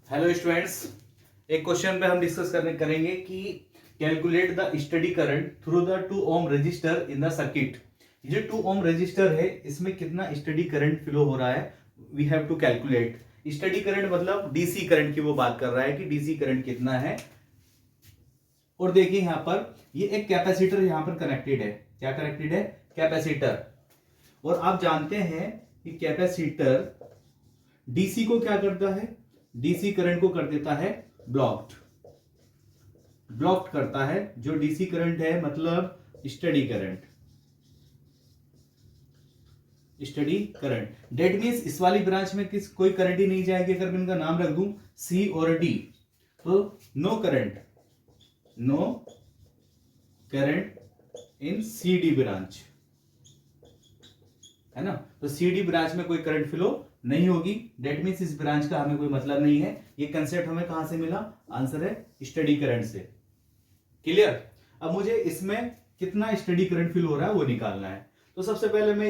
Hello students, एक question पे हम डिस्कस करेंगे कि calculate the steady current through the 2 ohm resistor in the circuit. ये 2 ओम रजिस्टर है, इसमें कितना स्टडी करंट फ्लो हो रहा है we have to calculate. Steady current मतलब डीसी करंट की वो बात कर रहा है कि डीसी करंट कितना है। और देखिए यहां पर ये एक कैपेसिटर यहां पर कनेक्टेड है। क्या कनेक्टेड है? कैपेसिटर। और आप जानते हैं कि कैपेसिटर डीसी को क्या करता है? डीसी करंट को कर देता है ब्लॉक्ड करता है। जो डीसी करंट है मतलब स्टडी करंट डेट मीन्स इस वाली ब्रांच में कोई करंट ही नहीं जाएगी। अगर मैं इनका नाम रख दूं सी और डी तो no current in C D branch, है ना। तो सी डी ब्रांच में कोई करंट फ्लो नहीं होगी। डेट मीन्स इस ब्रांच का हमें कोई मतलब नहीं है। ये कंसेप्ट हमें कहां से मिला? आंसर है स्टडी करंट से। क्लियर? अब मुझे इसमें कितना स्टडी करंट फ्लो हो रहा है वो निकालना है। तो सबसे पहले मैं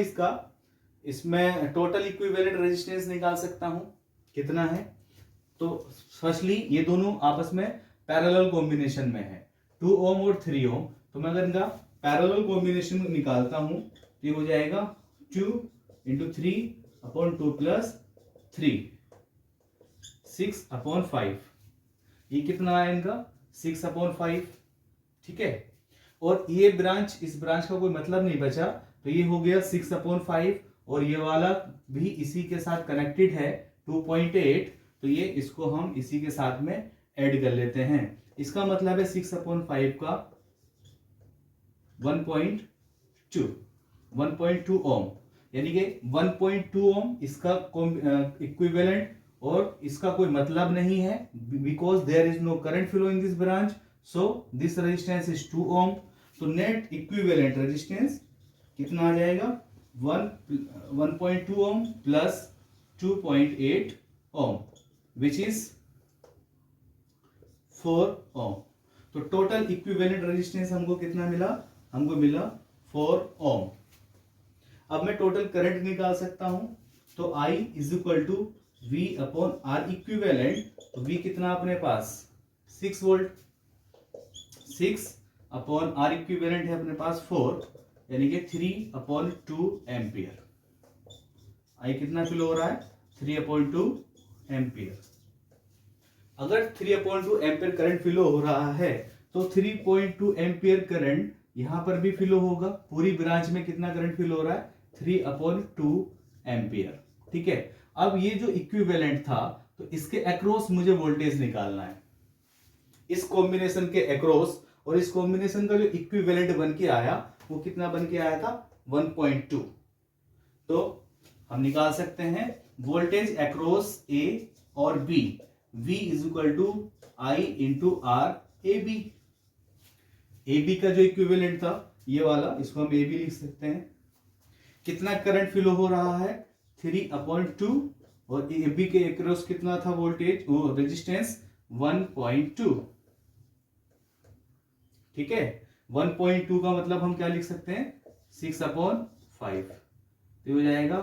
इसमें टोटल इक्विवेलेंट रेजिस्टेंस निकाल सकता हूं। कितना है? तो फर्स्टली ये दोनों आपस में पैरेलल कॉम्बिनेशन में है, 2 ओम और 3 ओम। तो मैं अगर इनका पैरेलल कॉम्बिनेशन निकालता हूं तो ये हो जाएगा 2 इंटू 3/2 प्लस 3 6/5। ये कितना है इनका? 6/5। ठीक है। और ये ब्रांच, इस ब्रांच का कोई मतलब नहीं बचा, तो ये हो गया 6/5 और ये वाला भी इसी के साथ कनेक्टेड है 2.8। तो ये इसको हम इसी के साथ में ऐड कर लेते हैं। इसका मतलब है 6/5 का 1.2 ओम, यानी कि 1.2 ओम इसका इक्विवेलेंट। और इसका कोई मतलब नहीं है because there is no current flow in this branch, so this resistance is 2 ohm. तो नेट इक्विवेलेंट रेजिस्टेंस कितना आ जाएगा? 1.2 ohm plus 2.8 Om which is 4 ओम। तो टोटल इक्विवेलेंट रेजिस्टेंस हमको कितना मिला? हमको मिला 4 ओम। अब मैं टोटल करंट निकाल सकता हूं। तो I is equal to V upon R equivalent. तो V कितना अपने पास? 6 वोल्ट। 6 अपॉन आर इक्विवेलेंट है अपने पास 4, यानी कि 3/2 एम्पियर। I कितना फ्लो हो रहा है? 3/2 एम्पियर। अगर 3/2 एम्पियर करंट फ्लो हो रहा है तो 3.2 एम्पियर करंट यहां पर भी फ्लो होगा। पूरी ब्रांच में कितना करंट फ्लो हो रहा है? 3/2 एम्पियर। ठीक है। अब ये जो इक्विवेलेंट था तो इसके अक्रॉस मुझे वोल्टेज निकालना है, इस कॉम्बिनेशन के अक्रॉस। और इस कॉम्बिनेशन का जो इक्विवेलेंट बन के आया वो कितना बन के आया था? 1.2। तो हम निकाल सकते हैं वोल्टेज अक्रॉस ए और B. V is equal to I into R A B. A B का जो इक्विवेलेंट था ये वाला, इसको हम ए बी लिख सकते हैं। कितना करंट फ्लो हो रहा है? 3/2। और ए बी के अक्रॉस कितना था वोल्टेज, वो रेजिस्टेंस? 1.2। ठीक है। 1.2 का मतलब हम क्या लिख सकते हैं? 6/5। तो हो जाएगा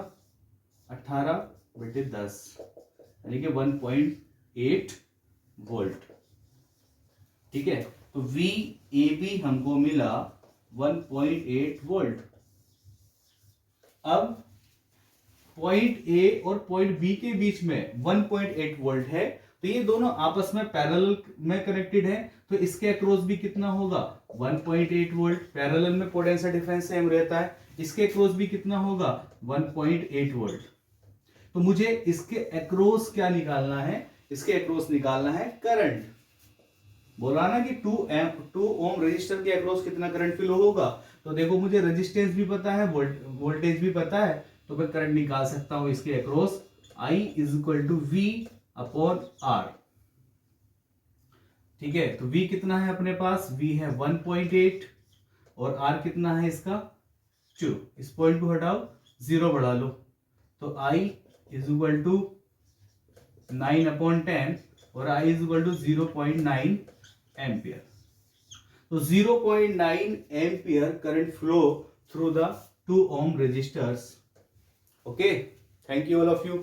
18/10, यानी कि 1.8 वोल्ट। ठीक है। तो V ए बी हमको मिला 1.8 वोल्ट। अब पॉइंट ए और पॉइंट बी के बीच में 1.8 वोल्ट है, तो ये दोनों आपस में पैरेलल में कनेक्टेड है। तो इसके अक्रॉस भी कितना होगा? 1.8 वोल्ट। पैरेलल में पोटेंशियल डिफरेंस सेम रहता है। इसके अक्रॉस भी कितना होगा? 1.8 वोल्ट। तो मुझे इसके अक्रॉस क्या निकालना है? इसके अक्रॉस निकालना है करंट। बोला ना कि 2 ओम रेजिस्टर के अक्रॉस कितना करंट फ्लो होगा। तो देखो मुझे रेजिस्टेंस भी पता है, वोल्टेज भी पता है, तो मैं करंट निकाल सकता हूं इसके across. I is equal to V upon R। ठीक है। तो V कितना है अपने पास? V है 1.8 और R कितना है इसका? 2। इस पॉइंट को हटाओ, 0 बढ़ा लो। तो I इज इक्वल टू 9/10 और I is equal to 0.9 ampere. तो 0.9 ampere current flow through the 2 ohm resistors. Okay, thank you all of you.